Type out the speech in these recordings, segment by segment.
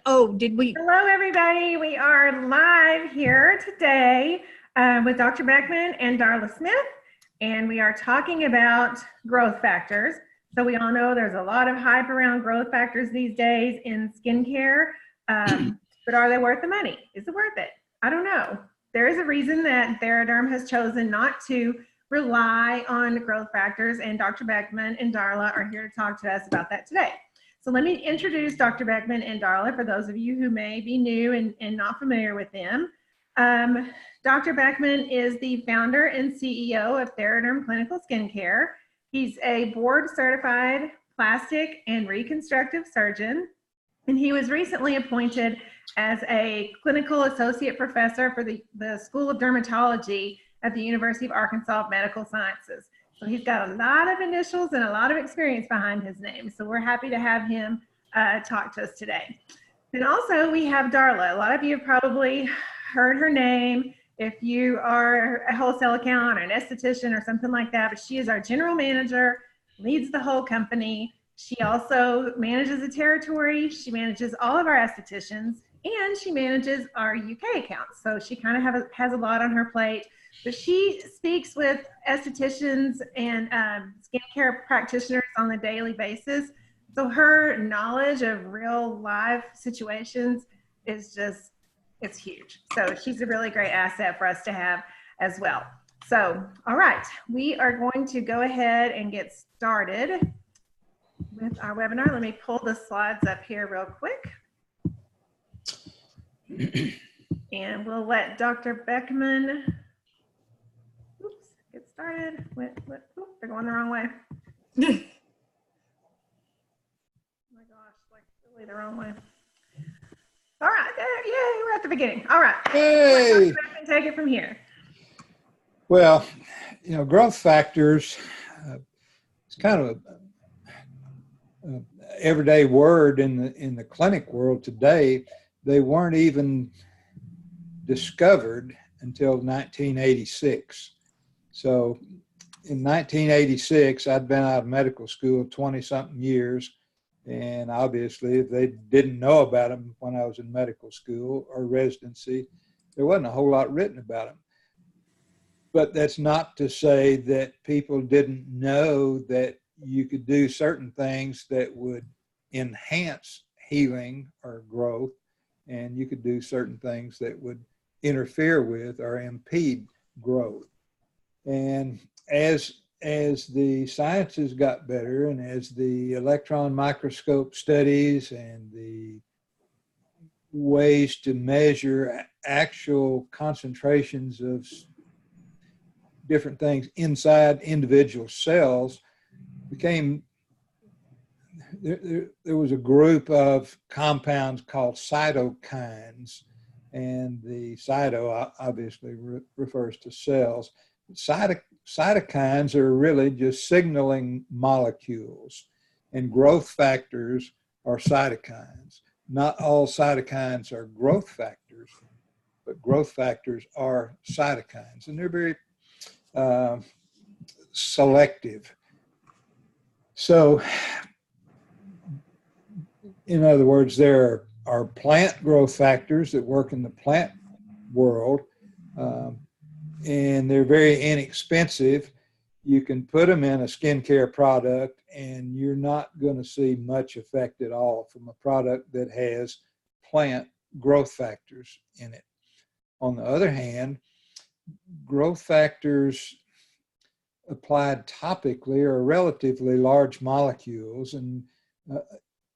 Oh, did we? Hello, everybody. We are live here today with Dr. Beckman and Darla Smith, and we are talking about growth factors. So we all know there's a lot of hype around growth factors these days in skincare, but are they worth the money? Is it worth it? I don't know. There is a reason that Theraderm has chosen not to rely on growth factors, and Dr. Beckman and Darla are here to talk to us about that today. So let me introduce Dr. Beckman and Darla for those of you who may be new and not familiar with them. Dr. Beckman is the founder and CEO of Theraderm Clinical Skincare. He's a board certified plastic and reconstructive surgeon, and he was recently appointed as a clinical associate professor for the School of Dermatology at the University of Arkansas Medical Sciences. So he's got a lot of initials and a lot of experience behind his name. So we're happy to have him talk to us today. And also we have Darla. A lot of you have probably heard her name if you are a wholesale account or an esthetician or something like that, but she is our general manager, leads the whole company. She also manages the territory. She manages all of our estheticians, and she manages our UK accounts. So she kind of has a lot on her plate. But she speaks with estheticians and skincare practitioners on a daily basis. So her knowledge of real life situations is just, it's huge. So she's a really great asset for us to have as well. So, all right, we are going to go ahead and get started with our webinar. Let me pull the slides up here real quick. And we'll let Dr. Beckman get started. They're going the wrong way. Oh my gosh, like really the wrong way. All right, there, yay, we're at the beginning. All right. Hey. Take it from here. Well, growth factors, it's kind of a everyday word in the clinic world today. They weren't even discovered until 1986. So in 1986, I'd been out of medical school 20-something years, and obviously if they didn't know about them when I was in medical school or residency, there wasn't a whole lot written about them. But that's not to say that people didn't know that you could do certain things that would enhance healing or growth, and you could do certain things that would interfere with or impede growth. And as the sciences got better, and as the electron microscope studies and the ways to measure actual concentrations of different things inside individual cells became, there was a group of compounds called cytokines, and the cyto obviously refers to cells. Cytokines are really just signaling molecules, and growth factors are cytokines. Not all cytokines are growth factors, but growth factors are cytokines, and they're very selective. So, in other words, there are plant growth factors that work in the plant world, and they're very inexpensive. You can put them in a skincare product, and you're not going to see much effect at all from a product that has plant growth factors in it. On the other hand, growth factors applied topically are relatively large molecules, and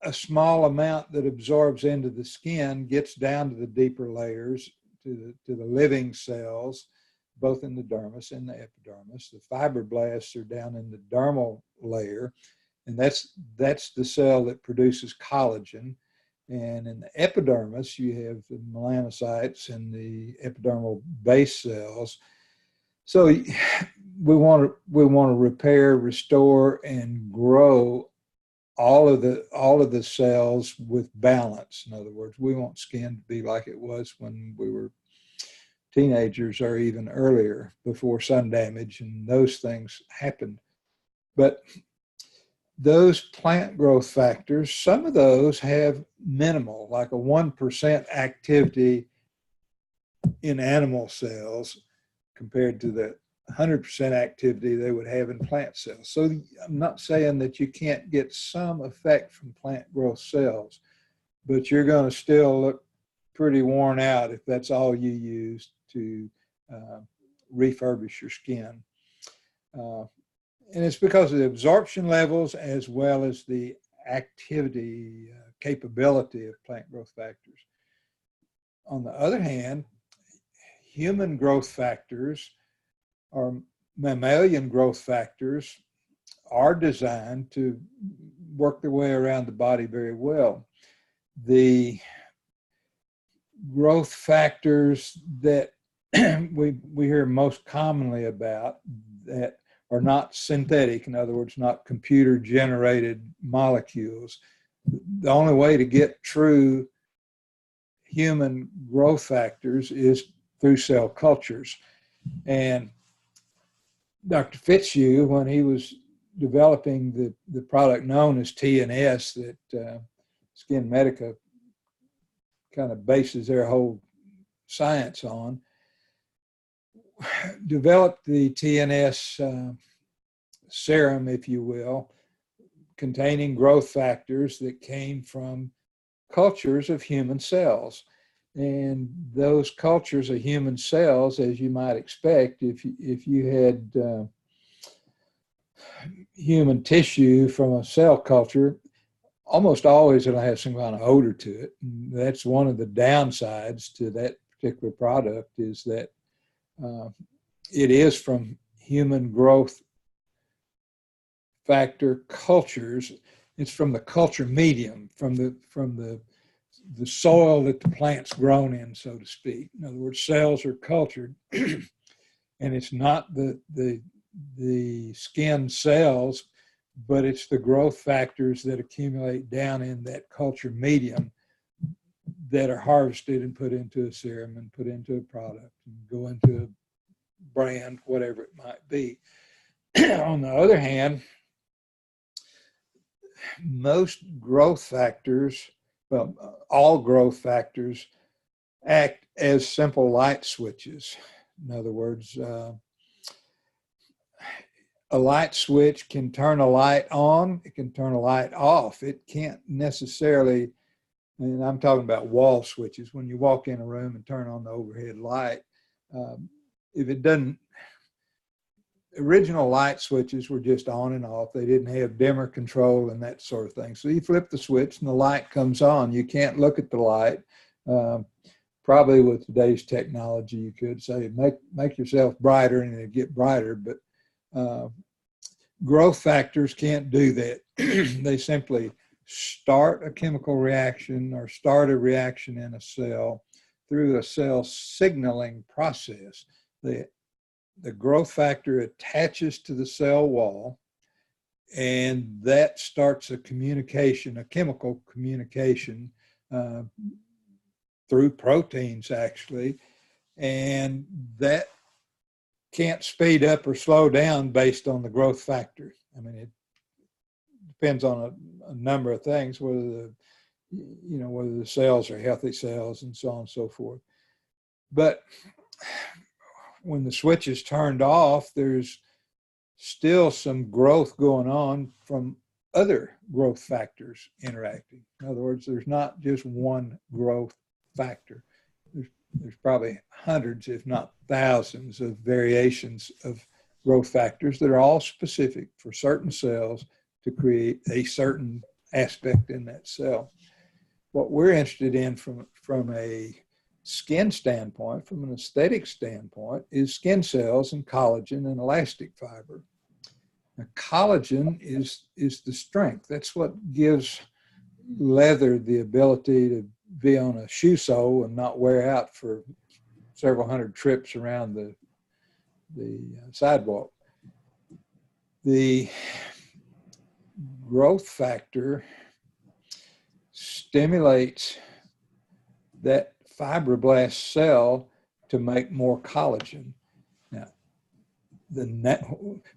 a small amount that absorbs into the skin gets down to the deeper layers, to the living cells, both in the dermis and the epidermis. The fibroblasts are down in the dermal layer, and that's the cell that produces collagen. And in the epidermis, you have the melanocytes and the epidermal base cells. So we want to repair, restore, and grow all of the cells with balance. In other words, we want skin to be like it was when we were teenagers or even earlier, before sun damage and those things happened. But those plant growth factors, some of those have minimal, like a 1% activity in animal cells compared to the 100% activity they would have in plant cells. So I'm not saying that you can't get some effect from plant growth cells, but you're going to still look pretty worn out if that's all you use to refurbish your skin. And it's because of the absorption levels as well as the activity capability of plant growth factors. On the other hand, human growth factors or mammalian growth factors are designed to work their way around the body very well. The growth factors that we hear most commonly about that are not synthetic, in other words, not computer generated molecules. The only way to get true human growth factors is through cell cultures. And Dr. Fitzhugh, when he was developing the product known as TNS that Skin Medica kind of bases their whole science on, developed the TNS serum, if you will, containing growth factors that came from cultures of human cells. And those cultures of human cells, as you might expect, if you had human tissue from a cell culture, almost always it'll have some kind of odor to it. And that's one of the downsides to that particular product, is that it is from human growth factor cultures. It's from the culture medium, from the soil that the plant's grown in, so to speak. In other words, cells are cultured, and it's not the skin cells, but it's the growth factors that accumulate down in that culture medium that are harvested and put into a serum and put into a product and go into a brand, whatever it might be. On the other hand, most growth factors, well, all growth factors act as simple light switches. In other words, a light switch can turn a light on, it can turn a light off. It can't necessarily, and I'm talking about wall switches, when you walk in a room and turn on the overhead light, if it doesn't, original light switches were just on and off. They didn't have dimmer control and that sort of thing. So you flip the switch and the light comes on. You can't look at the light. Probably with today's technology, you could say, make yourself brighter and it'll get brighter, but growth factors can't do that. They simply start a chemical reaction or start a reaction in a cell through a cell signaling process. The growth factor attaches to the cell wall, and that starts a communication, a chemical communication through proteins, actually, and that can't speed up or slow down based on the growth factor. I mean, it depends on a number of things, whether the cells are healthy cells and so on and so forth. But when the switch is turned off, there's still some growth going on from other growth factors interacting. In other words, there's not just one growth factor. There's probably hundreds, if not thousands, of variations of growth factors that are all specific for certain cells to create a certain aspect in that cell. What we're interested in from a skin standpoint, from an aesthetic standpoint, is skin cells and collagen and elastic fiber. Now, collagen is the strength. That's what gives leather the ability to be on a shoe sole and not wear out for several hundred trips around the sidewalk. The growth factor stimulates that fibroblast cell to make more collagen. Now,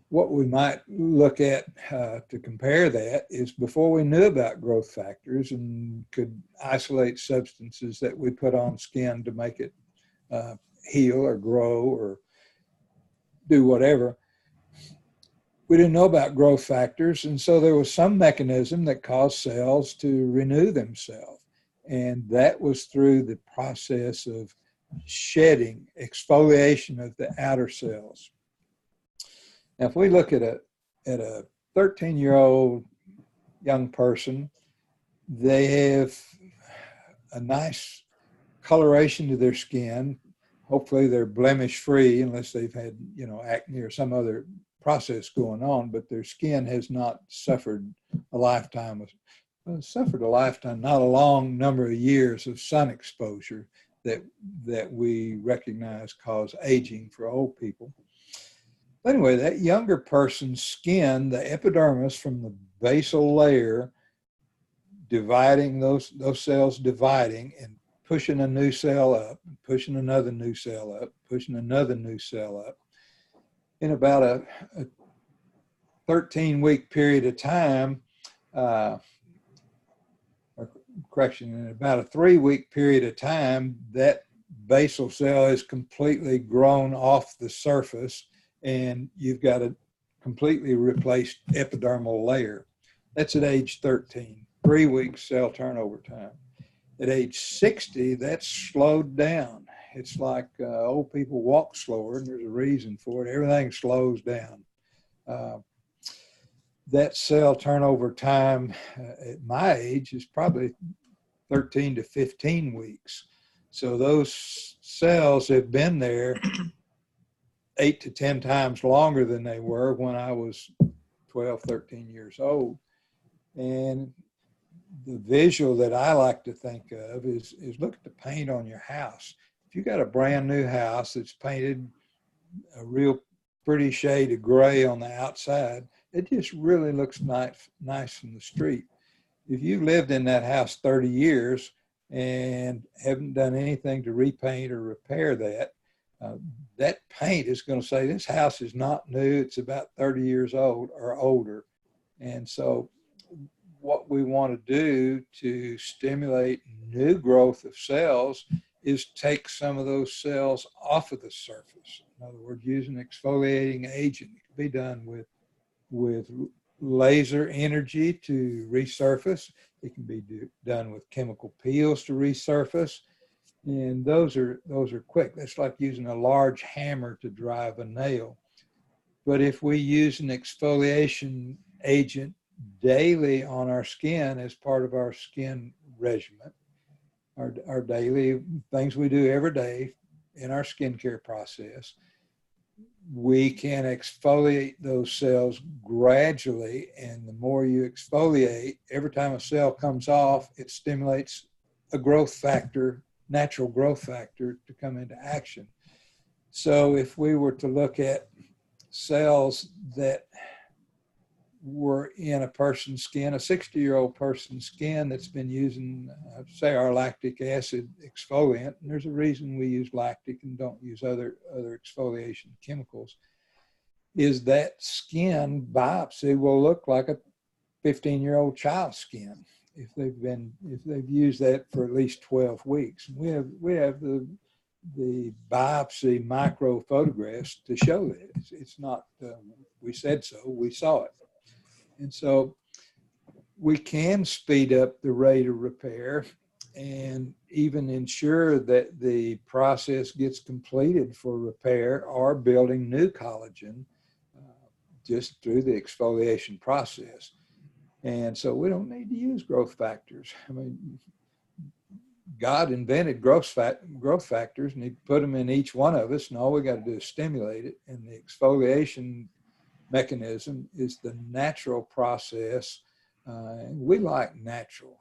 what we might look at to compare that is before we knew about growth factors and could isolate substances that we put on skin to make it heal or grow or do whatever. We didn't know about growth factors, and so there was some mechanism that caused cells to renew themselves, and that was through the process of shedding, exfoliation of the outer cells. Now, if we look at a 13-year-old young person, they have a nice coloration to their skin. Hopefully they're blemish free unless they've had, acne or some other process going on, but their skin has not suffered a lifetime, not a long number of years of sun exposure that we recognize cause aging for old people. Anyway, that younger person's skin, the epidermis from the basal layer, dividing those cells dividing and pushing a new cell up, pushing another new cell up, pushing another new cell up. In about a 13-week period of time, in about a 3-week period of time, that basal cell is completely grown off the surface, and you've got a completely replaced epidermal layer. That's at age 13, 3 weeks cell turnover time. At age 60, that's slowed down. It's like old people walk slower, and there's a reason for it. Everything slows down. That cell turnover time at my age is probably 13 to 15 weeks. So those cells have been there 8 to 10 times longer than they were when I was 12, 13 years old. And the visual that I like to think of is look at the paint on your house. If you got a brand new house that's painted a real pretty shade of gray on the outside, it just really looks nice from the street. If you lived in that house 30 years and haven't done anything to repaint or repair that, that paint is going to say this house is not new, it's about 30 years old or older. And so what we want to do to stimulate new growth of cells is take some of those cells off of the surface. In other words, using exfoliating agent. It can be done with laser energy to resurface. It can be done with chemical peels to resurface. And those are quick. That's like using a large hammer to drive a nail. But if we use an exfoliation agent daily on our skin as part of our skin regimen, our daily things we do every day in our skincare process, we can exfoliate those cells gradually. And the more you exfoliate, every time a cell comes off, it stimulates a growth factor, natural growth factor, to come into action. So if we were to look at cells that were in a person's skin, a 60-year-old person's skin that's been using, say, our lactic acid exfoliant, and there's a reason we use lactic and don't use other exfoliation chemicals, is that skin biopsy will look like a 15-year-old child's skin if they've used that for at least 12 weeks. We have the biopsy micro photographs to show that. It's not, we said so, we saw it. And so we can speed up the rate of repair and even ensure that the process gets completed for repair or building new collagen just through the exfoliation process. And so we don't need to use growth factors. I mean, God invented growth factors, and he put them in each one of us, and all we got to do is stimulate it. And the exfoliation mechanism is the natural process. We like natural.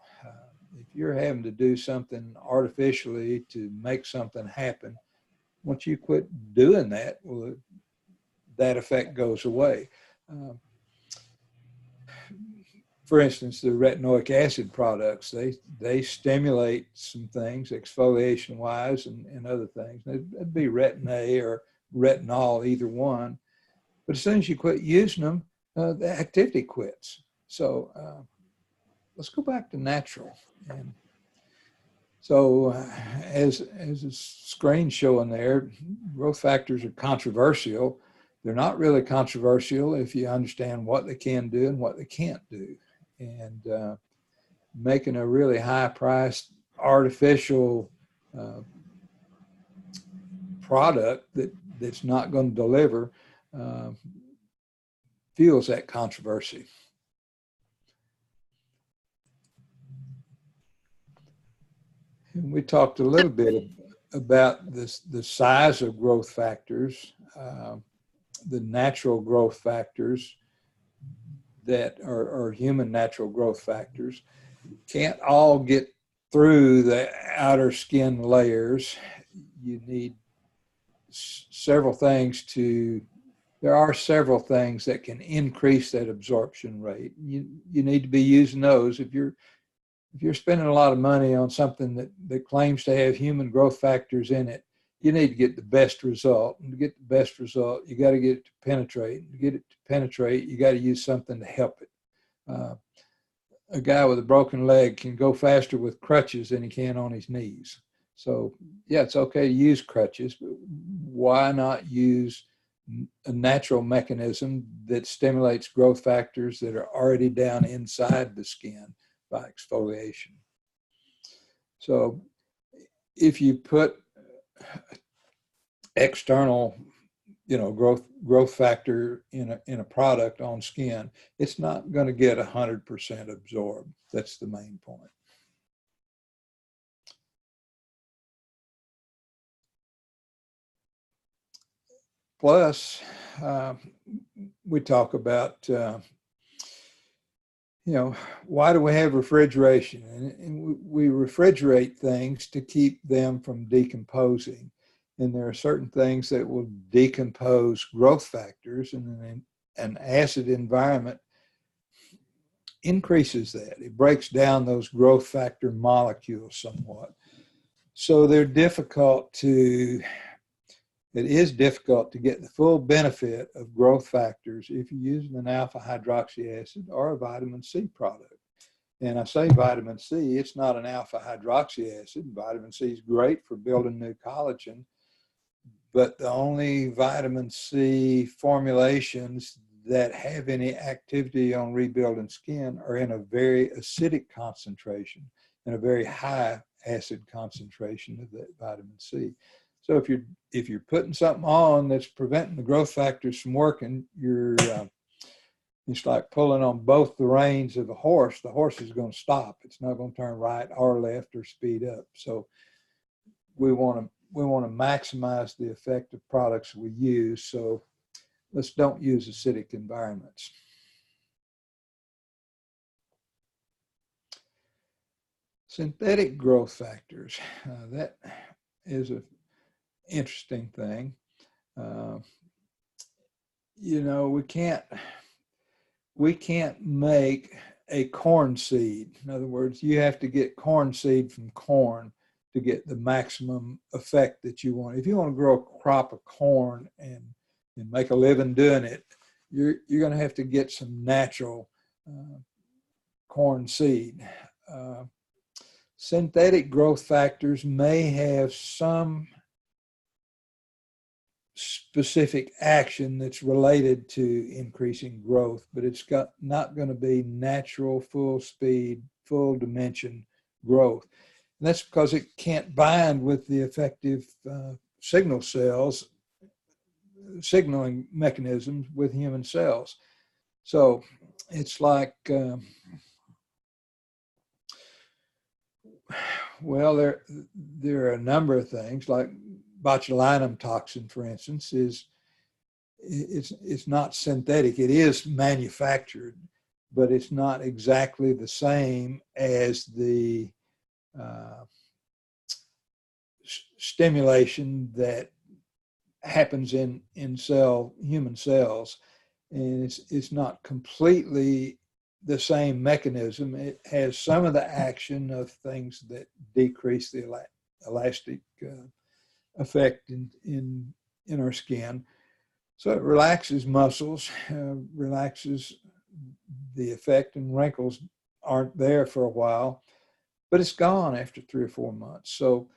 If you're having to do something artificially to make something happen, once you quit doing that, well, that effect goes away. For instance, the retinoic acid products, they stimulate some things exfoliation-wise and other things. It'd be Retin-A or retinol, either one. But as soon as you quit using them, the activity quits. So let's go back to natural. And so as the screen showing there, growth factors are controversial. They're not really controversial if you understand what they can do and what they can't do. And making a really high-priced artificial product that's not going to deliver fuels that controversy. And we talked a little bit about the size of growth factors, the natural growth factors that are human natural growth factors. Can't all get through the outer skin layers. You need several things there are several things that can increase that absorption rate. You need to be using those. If you're spending a lot of money on something that claims to have human growth factors in it, you need to get the best result. And to get the best result, you got to get it to penetrate. And to get it to penetrate, you got to use something to help it. A guy with a broken leg can go faster with crutches than he can on his knees. So yeah, it's okay to use crutches, but why not use a natural mechanism that stimulates growth factors that are already down inside the skin by exfoliation? So if you put external, growth factor in a product on skin, it's not going to get 100% absorbed. That's the main point. Plus, we talk about, why do we have refrigeration? And we refrigerate things to keep them from decomposing. And there are certain things that will decompose growth factors, and an acid environment increases that. It breaks down those growth factor molecules somewhat. So it is difficult to get the full benefit of growth factors if you're using an alpha hydroxy acid or a vitamin C product. And I say vitamin C, it's not an alpha hydroxy acid. Vitamin C is great for building new collagen, but the only vitamin C formulations that have any activity on rebuilding skin are in a very acidic concentration and a very high acid concentration of that vitamin C. So if you're putting something on that's preventing the growth factors from working, it's like pulling on both the reins of a horse. The horse is going to stop. It's not going to turn right or left or speed up. So we want to maximize the effect of products we use. So let's don't use acidic environments. Synthetic growth factors. That is an interesting thing. We can't make a corn seed. In other words, you have to get corn seed from corn to get the maximum effect that you want. If you want to grow a crop of corn and make a living doing it, you're going to have to get some natural corn seed. Synthetic growth factors may have some specific action that's related to increasing growth, but it's not going to be natural, full speed, full dimension growth. And that's because it can't bind with the effective signaling mechanisms with human cells. So it's like, there are a number of things, like botulinum toxin, for instance, it's not synthetic. It is manufactured, but it's not exactly the same as the stimulation that happens in human cells, and it's not completely the same mechanism. It has some of the action of things that decrease the elastic effect in our skin, So it relaxes muscles, relaxes the effect, and wrinkles aren't there for a while, but it's gone after 3 or 4 months. So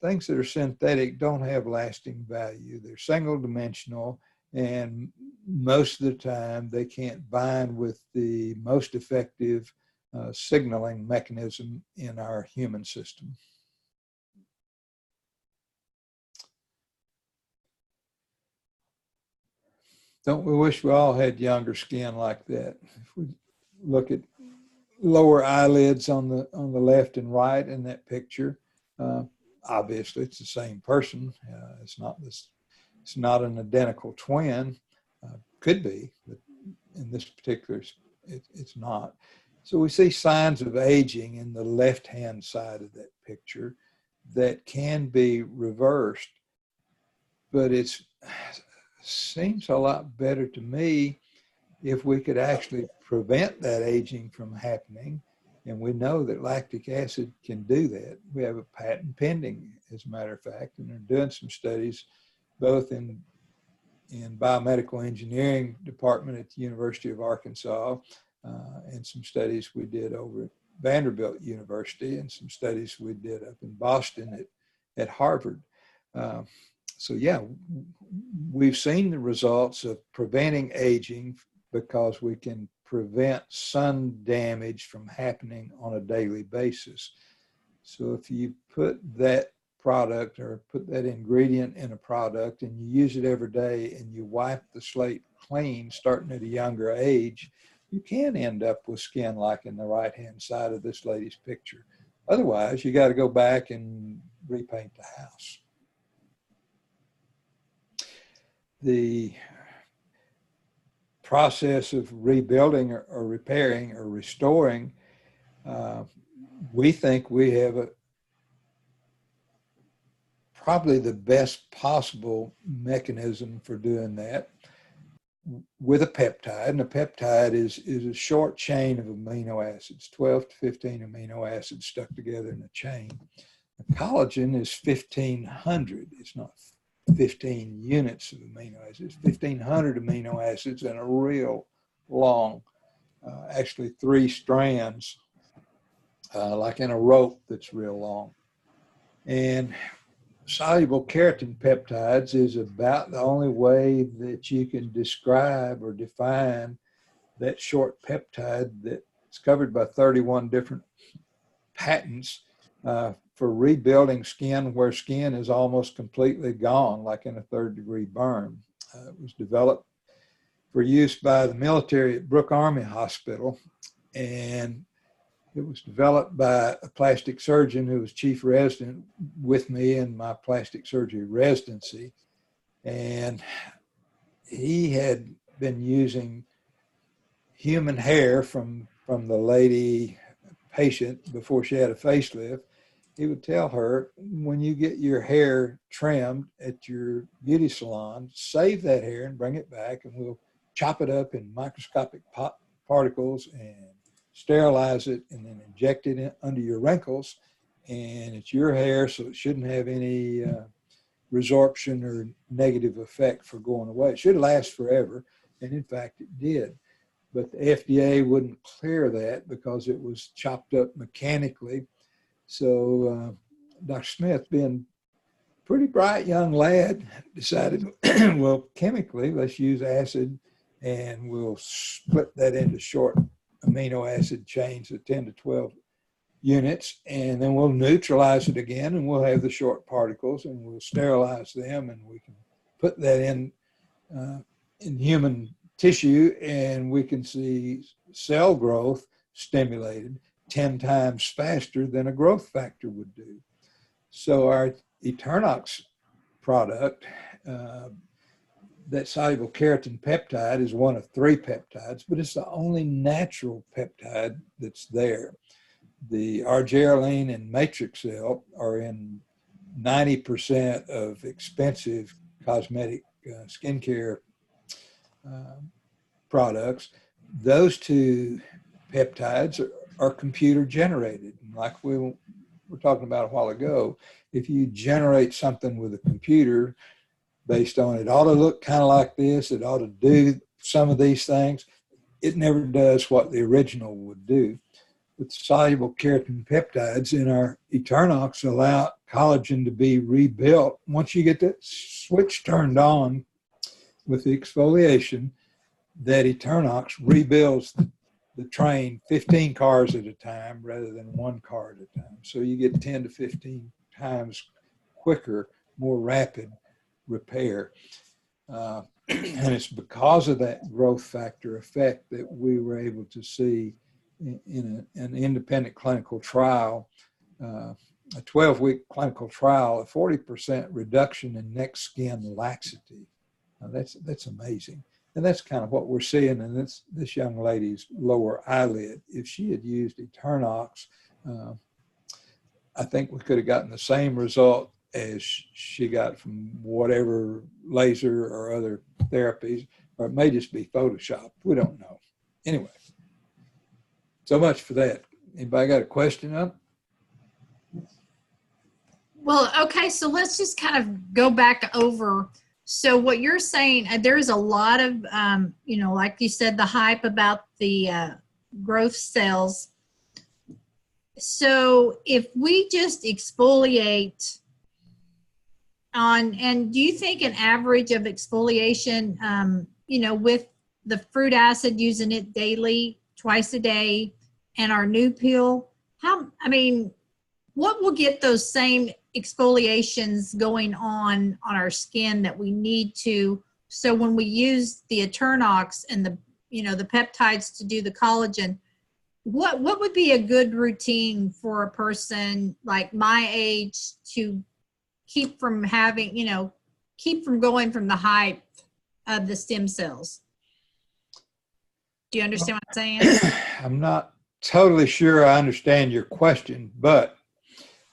things that are synthetic don't have lasting value. They're single dimensional, and most of the time they can't bind with the most effective signaling mechanism in our human system. Don't we wish we all had younger skin like that? If we look at lower eyelids on the left and right in that picture, obviously it's the same person. It's not an identical twin. Could be, but in this particular, it's not. So we see signs of aging in the left-hand side of that picture that can be reversed, but it seems a lot better to me if we could actually prevent that aging from happening. And we know that lactic acid can do that. We have a patent pending, as a matter of fact, and they're doing some studies both in biomedical engineering department at the University of Arkansas, and some studies we did over at Vanderbilt University, and some studies we did up in Boston at Harvard. So yeah, we've seen the results of preventing aging because we can prevent sun damage from happening on a daily basis. So if you put that product or put that ingredient in a product and you use it every day and you wipe the slate clean starting at a younger age, you can end up with skin like in the right-hand side of this lady's picture. Otherwise, you got to go back and repaint the house. The process of rebuilding or repairing or restoring, we think we have probably the best possible mechanism for doing that with a peptide. And a peptide is a short chain of amino acids, 12 to 15 amino acids stuck together in a chain. The collagen is 1,500. It's not 15 units of amino acids, 1,500 amino acids and a real long, actually 3 strands, like in a rope that's real long. And soluble keratin peptides is about the only way that you can describe or define that short peptide that's covered by 31 different patents for rebuilding skin where skin is almost completely gone, like in a 3rd-degree burn. It was developed for use by the military at Brooke Army Hospital, and it was developed by a plastic surgeon who was chief resident with me in my plastic surgery residency. And he had been using human hair from the lady patient before she had a facelift. He would tell her, when you get your hair trimmed at your beauty salon, save that hair and bring it back, and we'll chop it up in microscopic particles and sterilize it and then inject it in under your wrinkles. And it's your hair, so it shouldn't have any resorption or negative effect for going away. It should last forever, and in fact it did. But the FDA wouldn't clear that because it was chopped up mechanically. So Dr. Smith, being a pretty bright young lad, decided, well, chemically, let's use acid and we'll split that into short amino acid chains of 10 to 12 units, and then we'll neutralize it again, and we'll have the short particles, and we'll sterilize them, and we can put that in human tissue, and we can see cell growth stimulated 10 times faster than a growth factor would do. So our Eternox product, that soluble keratin peptide, is one of 3 peptides, but it's the only natural peptide that's there. The arginine and matrixyl are in 90% of expensive cosmetic skincare products. Those 2 peptides are computer generated. Like we were talking about a while ago, if you generate something with a computer, based on it ought to look kind of like this, it ought to do some of these things. It never does what the original would do. But soluble keratin peptides in our Eternox allow collagen to be rebuilt. Once you get that switch turned on with the exfoliation, that Eternox rebuilds the train 15 cars at a time rather than one car at a time. So you get 10 to 15 times quicker, more rapid repair. And it's because of that growth factor effect that we were able to see in an independent clinical trial, a 12-week clinical trial, a 40% reduction in neck skin laxity. Now that's amazing. And that's kind of what we're seeing in this young lady's lower eyelid. If she had used Eternox, I think we could have gotten the same result as she got from whatever laser or other therapies, or it may just be Photoshop. We don't know. Anyway, so much for that. Anybody got a question up? Well, okay, so let's just kind of go back over. So what you're saying, there's a lot of, like you said, the hype about the growth cells. So if we just exfoliate and do you think an average of exfoliation, with the fruit acid, using it daily, twice a day, and our new peel, what will get those same exfoliations going on our skin that we need to, so when we use the Eternox and the peptides to do the collagen, what would be a good routine for a person like my age to keep from going from the hype of the stem cells? Do you understand what I'm saying? I'm not totally sure I understand your question, but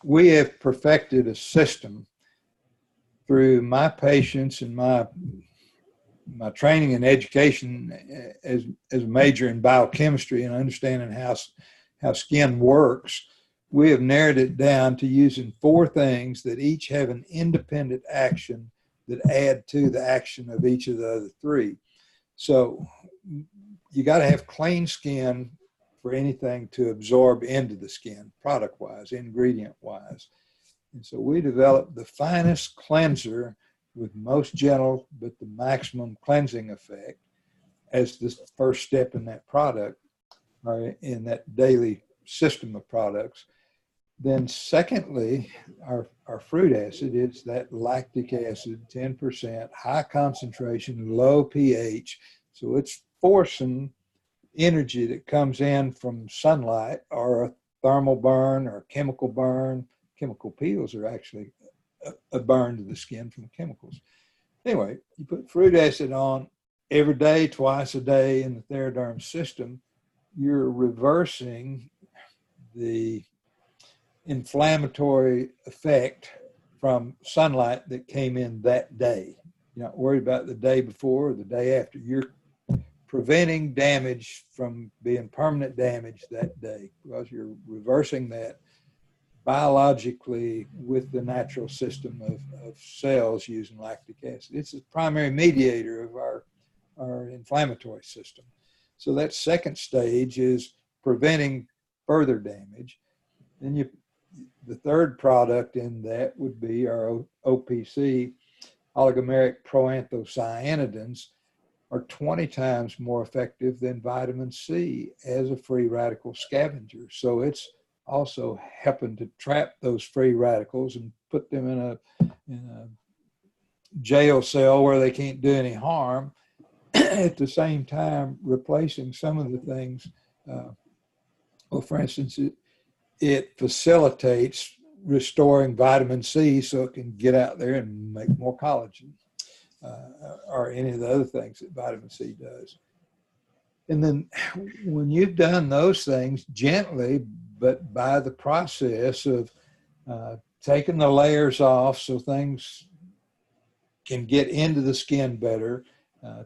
we have perfected a system through my patients and my training and education as a major in biochemistry and understanding how skin works. We have narrowed it down to using 4 things that each have an independent action that add to the action of each of the other 3. So you got to have clean skin for anything to absorb into the skin, product-wise, ingredient-wise. And so we developed the finest cleanser with most gentle but the maximum cleansing effect as the first step in that product, or in that daily system of products. Then secondly, our fruit acid is that lactic acid, 10%, high concentration, low pH. So it's forcing energy that comes in from sunlight or a thermal burn or a chemical burn. Chemical peels are actually a burn to the skin from chemicals. Anyway, you put fruit acid on every day, twice a day in the Theraderm system, you're reversing the inflammatory effect from sunlight that came in that day. You're not worried about the day before or the day after. You're preventing damage from being permanent damage that day because you're reversing that biologically with the natural system of cells using lactic acid. It's the primary mediator of our inflammatory system. So that second stage is preventing further damage. Then the third product in that would be our OPC, oligomeric proanthocyanidins, are 20 times more effective than vitamin C as a free radical scavenger. So it's also helping to trap those free radicals and put them in a jail cell where they can't do any harm, at the same time replacing some of the things. For instance, it facilitates restoring vitamin C so it can get out there and make more collagen, or any of the other things that vitamin C does. And then when you've done those things gently, but by the process of taking the layers off so things can get into the skin better,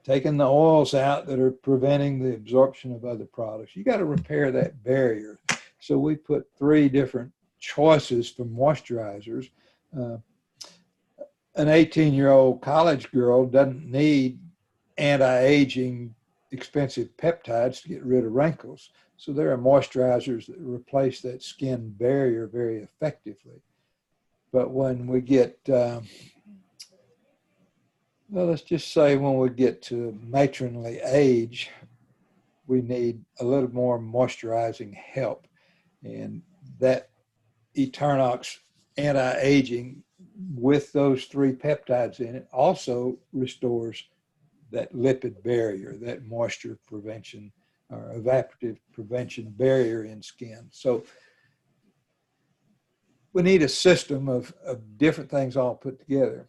taking the oils out that are preventing the absorption of other products, you got to repair that barrier. So we put 3 different choices for moisturizers. an 18-year-old college girl doesn't need anti-aging expensive peptides to get rid of wrinkles. So there are moisturizers that replace that skin barrier very effectively. But when we get, well, let's just say when we get to matronly age, we need a little more moisturizing help. And that Eternox anti-aging with those 3 peptides in it also restores that lipid barrier, that moisture prevention or evaporative prevention barrier in skin. So we need a system of different things all put together.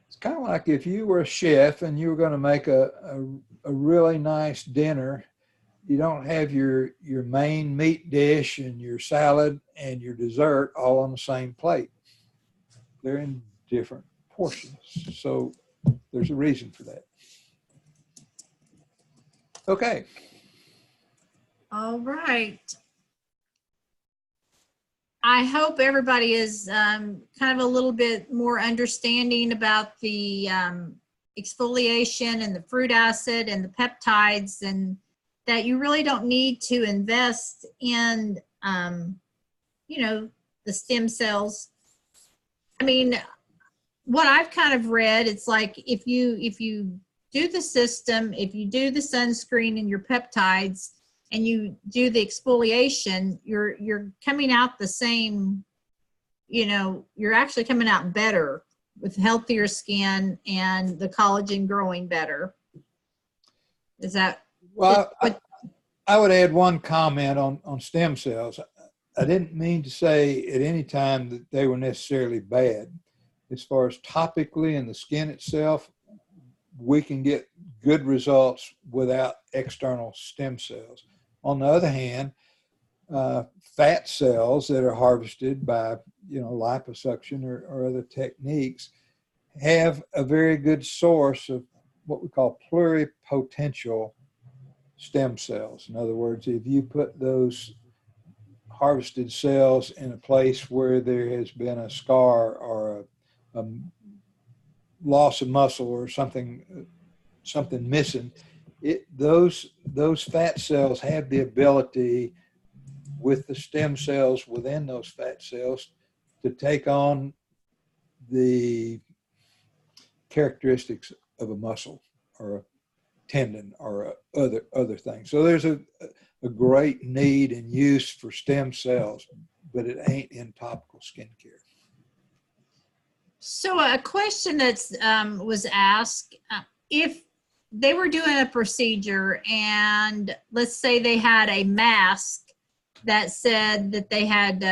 It's kind of like if you were a chef and you were going to make a really nice dinner. You don't have your main meat dish and your salad and your dessert all on the same plate. They're in different portions. So there's a reason for that. Okay. All right. I hope everybody is kind of a little bit more understanding about the exfoliation and the fruit acid and the peptides, and that you really don't need to invest in, you know, the stem cells. I mean, what I've kind of read, it's like if you do the system, if you do the sunscreen and your peptides, and you do the exfoliation, you're coming out the same, you know, you're actually coming out better with healthier skin and the collagen growing better. Is that? Well, I would add one comment on stem cells. I didn't mean to say at any time that they were necessarily bad. As far as topically in the skin itself, we can get good results without external stem cells. On the other hand, fat cells that are harvested by, you know, liposuction or other techniques have a very good source of what we call pluripotential stem cells. In other words, if you put those harvested cells in a place where there has been a scar or a loss of muscle or something missing, those fat cells have the ability with the stem cells within those fat cells to take on the characteristics of a muscle or a tendon or other things. So there's a great need and use for stem cells, but it ain't in topical skincare. So a question that's was asked, if they were doing a procedure and let's say they had a mask that said that they had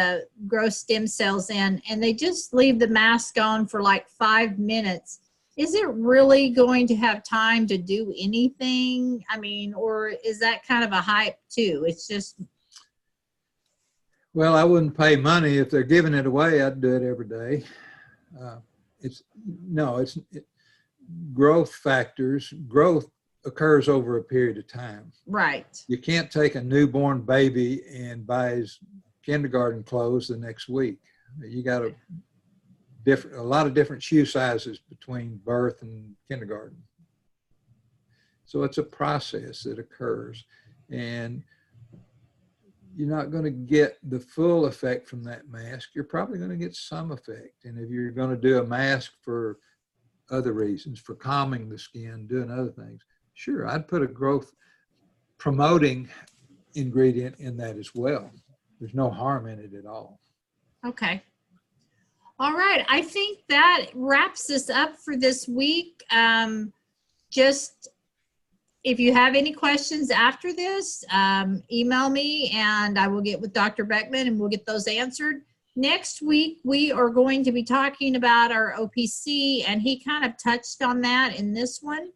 grow stem cells in, and they just leave the mask on for like 5 minutes, is it really going to have time to do anything? I mean, or is that kind of a hype too? It's just. Well, I wouldn't pay money if they're giving it away. I'd do it every day. Growth factors. Growth occurs over a period of time. Right. You can't take a newborn baby and buy his kindergarten clothes the next week. You got a lot of different shoe sizes between birth and kindergarten. So it's a process that occurs, and you're not going to get the full effect from that mask. You're probably going to get some effect. And if you're going to do a mask for other reasons, for calming the skin, doing other things, sure, I'd put a growth promoting ingredient in that as well. There's no harm in it at all. Okay. All right. I think that wraps us up for this week. Just if you have any questions after this, email me and I will get with Dr. Beckman and we'll get those answered. Next week, we are going to be talking about our OPC, and he kind of touched on that in this one.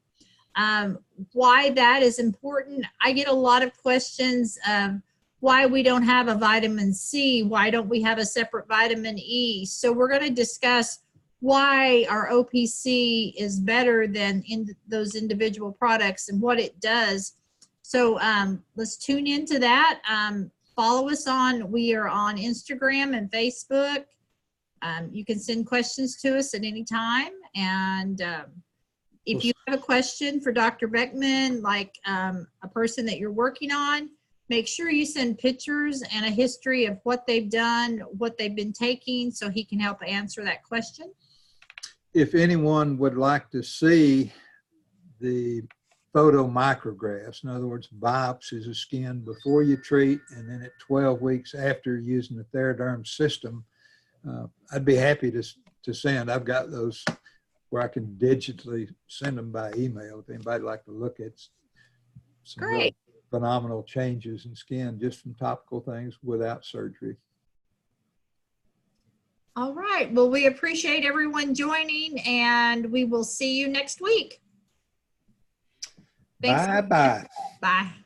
Why that is important. I get a lot of questions of why we don't have a vitamin C, why don't we have a separate vitamin E. So we're going to discuss why our OPC is better than in those individual products and what it does. So let's tune into that. Follow us we are on Instagram and Facebook. You can send questions to us at any time. And if you have a question for Dr. Beckman, like a person that you're working on, make sure you send pictures and a history of what they've done, what they've been taking, so he can help answer that question. If anyone would like to see the photomicrographs, in other words, biopsies of skin before you treat and then at 12 weeks after using the Theraderm system, I'd be happy to send. I've got those where I can digitally send them by email if anybody'd like to look at some Great. phenomenal changes in skin just from topical things without surgery. All right. Well, we appreciate everyone joining, and we will see you next week. Thanks. Bye-bye. Bye.